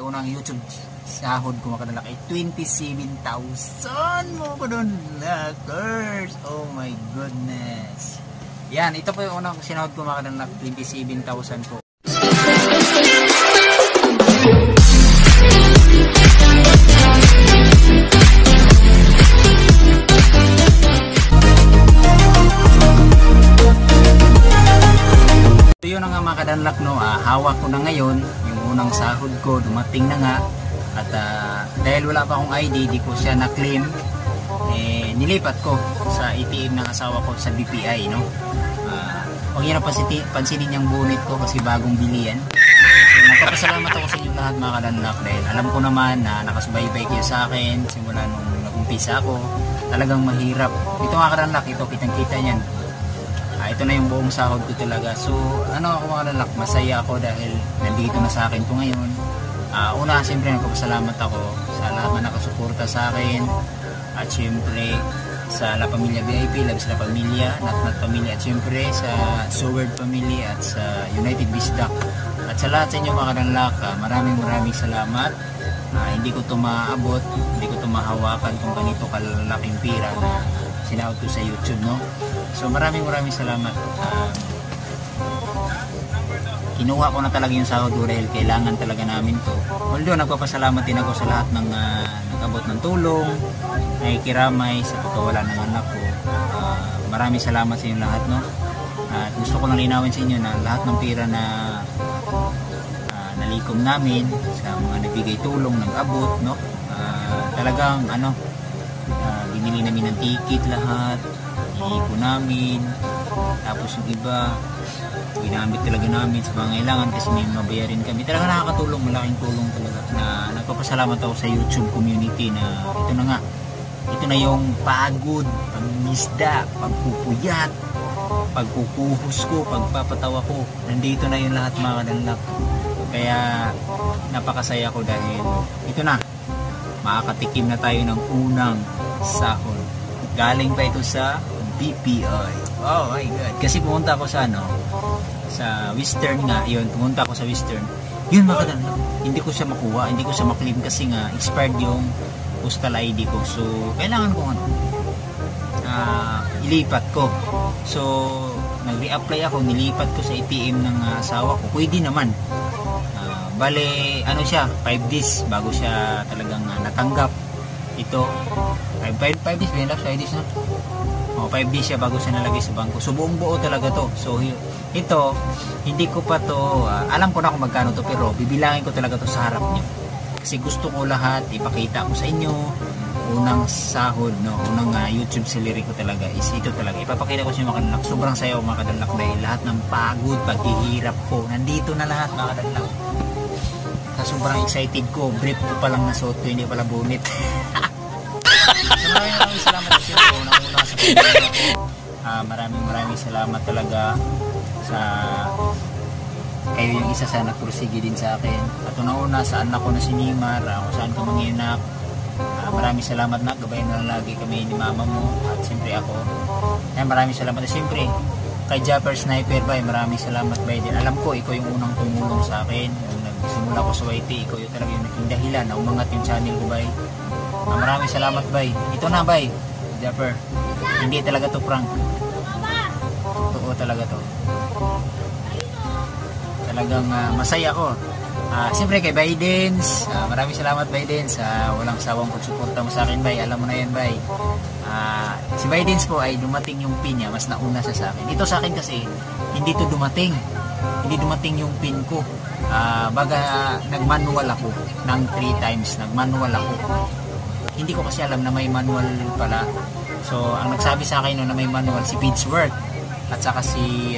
unang YouTube sahod ko mga kadalak ay 27,000 mo ko doon. Lakers. Oh my goodness. Yan, ito po yung unang sinahod ko mga kadalak, 27,000 po. Yun na nga mga kadanlak, no, hawak ko na ngayon yung unang sahod ko, dumating na nga at dahil wala pa akong ID, di ko siya na-claim, nilipat ko sa ATM ng asawa ko sa BPI, no. Huwag nyo na pansinin yung bonnet ko kasi bagong bili yan. So nagpapasalamat ako sa inyo lahat mga kadanlak dahil alam ko naman na nakasubaybay kayo sa akin simula nung nag-umpisa ako. Talagang mahirap. Ito mga kadanlak, ito kitang-kita niyan. Ito na yung buong sahod ko talaga. So ano ako mga lalak, masaya ako dahil nandito na sa akin ko ngayon. Una, siyempre nagpapasalamat ako sa lahat na nakasuporta sa akin. At siyempre sa La Familia VIP, Labs La Familia, Nat Familia, at siyempre sa Seward Family at sa United Bisdak. At sa lahat sa inyo mga lalak, maraming salamat. Hindi ko ito maabot, hindi ko ito mahawakan kung ganito kalalaking pira na sinahod ko sa YouTube, no? So maraming salamat. Kinuha ko na talaga yung sahod ko dahil kailangan talaga namin to. Although nagpapasalamat din ako sa lahat ng nag-abot ng tulong, nakikiramay sa pagkawala ng anak ko. Maraming salamat sa inyo lahat, no? At gusto ko lang linawin sa inyo na lahat ng pira na nalikom namin sa mga nabigay tulong, nag-abot, no? Talagang binili namin ng ticket lahat, iipon namin, tapos yung iba ginamit talaga namin sa pangailangan kasi may mabayarin kami. Talaga nakakatulong, malaking tulong talaga na nagpapasalamat ako sa YouTube community na ito na yung pagod, pagmisda, pagpupuyat, pagkukuhos ko, pagpapatawa ko, nandito na yung lahat mga kadanlak. Kaya napakasaya ko dahil ito na, makakatikim na tayo ng unang sahod. Galing pa ito sa BPI. Oh my God. Kasi pumunta ako sa sa Western nga. Yun, pumunta ako sa Western. Yun mga kadanlak, hindi ko siya makuha, hindi ko siya maklaim kasi nga expired yung postal ID ko. So, kailangan ko ilipat ko. So, nag-reapply ako, nilipat ko sa ATM ng asawa ko. Pwede naman. Bale, siya, 5 days bago siya talagang natanggap. Ito, 5 days, may lap, 5 days na. 5 days siya bago siya nalagay sa bangko. So, buong buo talaga to. So, ito, hindi ko pa to, alam ko na kung magkano to, pero bibilangin ko talaga to sa harap niyo. Kasi gusto ko lahat, ipakita ko sa inyo, unang sahod, no? Unang YouTube salary ko talaga is ito talaga. Ipapakita ko sa inyo mga kadalak. Sobrang sayo mga kadalak dahil lahat ng pagod, paghihirap ko, nandito na lahat mga kadalak. Sobrang excited ko, brief ko palang nasuot ko, hindi pala bonnet. So, maraming salamat sa inyo. Unang-una sa pagkakas ko. Maraming salamat talaga sa kayo yung isa sa nagpursige din sa akin. At unang-una sa anak ko na si Nimar, kung saan ka manginak. Maraming salamat na, gabayan na lang lagi kami ni mama mo at siyempre ako. Maraming salamat na siyempre kay Japper Sniper bay, maraming salamat bay din. Alam ko ikaw yung unang tumulong sa akin nung nagsimula ko sa YT, ikaw yung talaga yung naging dahilan na umangat yung channel ko bay. Maraming salamat bay. Ito na bay, Japper, hindi talaga to prank, totoo talaga to. Talagang masaya ko. Siyempre kay Bidens, maraming salamat Bidens sa walang sawang pagsuporta mo sa akin bay. Alam mo na yan bay. Si Bidens po ay dumating yung pin niya, mas nauna siya sa akin. Ito sa akin kasi hindi to dumating. Hindi dumating yung pin ko. Baga nagmanual ako ng 3 times. Nagmanual ako. Hindi ko kasi alam na may manual pala. So ang nagsabi sa akin na may manual si Pidsworth at saka si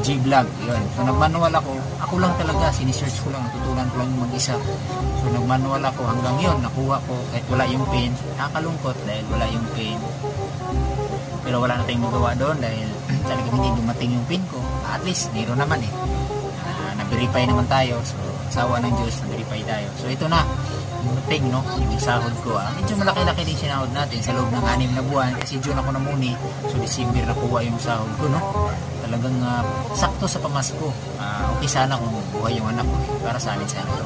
G-Vlog, yun. So nagmanual ako lang talaga, sinisearch ko lang, natutunan ko lang yung mag-isa. So nagmanual ako hanggang yun, nakuha ko kahit wala yung pin. Nakakalungkot dahil wala yung pin. Pero wala na tayong magawa doon dahil talagang hindi dumating yung pin ko. At least, niro naman na-verify naman tayo. So asawa ng Diyos, na-verify tayo. So ito na, dumating, no, yung sahod ko. Medyo malaki-laki din sinahod natin sa loob ng 6 na buwan kasi June ako namuni. So December nakuha yung sahod ko, no. Talagang sakto sa pamasko. Okay sana kung buhay yung anak ko. Para sa amin sana to.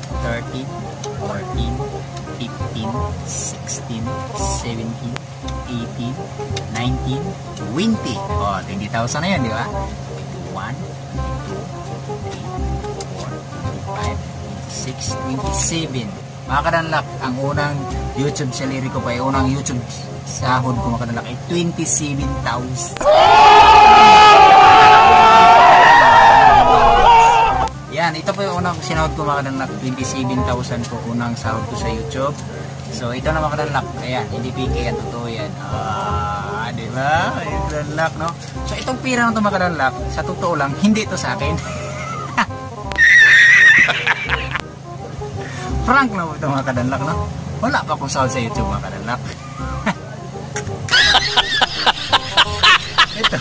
13, 14, 15, 16, 17, 18, 19, 20. Oh, 20,000 na yan, di ba? 21, 22, 23, 24, 25, 26, 27. Mga kadanlak, ang unang YouTube salary ko pa, yung unang YouTube sahod ko mga kadanlak ay 27,000. Yan, ito po yung unang sinahod ko mga kadanlak, 27,000 po unang sahod ko sa YouTube. So ito na mga kadanlak, ayan, hindi PK yan, totoo yan. Diba? Yung kadanlak, no? So itong pira na ito mga kadanlak, sa totoo lang, hindi ito sa akin. Frank na po ito mga kadanlak, no? Wala pa akong sahod sa YouTube mga kadanlak. Ito,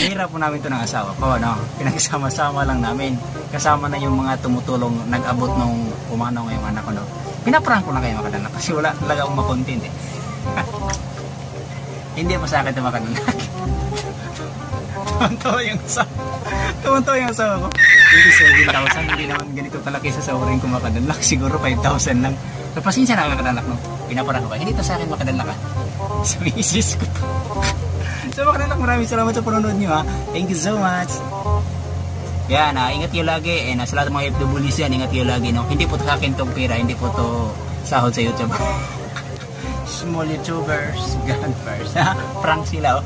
hira po namin ito ng asawa ko, no? Pinagsama-sama lang namin. Kasama na yung mga tumutulong, nag-abot nung umano ngayong anak ko, no? Pinaprank ko na kayo mga kadanlak kasi wala talaga akong makontent eh. Hindi mo sa akin ito mga kadanlak. Tumunto yung asawa ko. 27,000, hindi naman ganito kalaki sa sawarin ko mga kadanlak. Siguro 5,000 lang. So pasensya na mga kadanlak, no? Pinaprank ko kayo. Hindi ito sa akin mga kadanlak, ha? Sa misis ko to. So mga kadanlak, maraming salamat sa panonood nyo, ha? Thank you so much. Yan, ingat kayo lagi. Sa lahat ng mga FWs yan, ingat kayo lagi, no? Hindi po sa akin itong pira, hindi po to sahod sa YouTube. Small YouTubers, God first, ha? Prank sila, oh.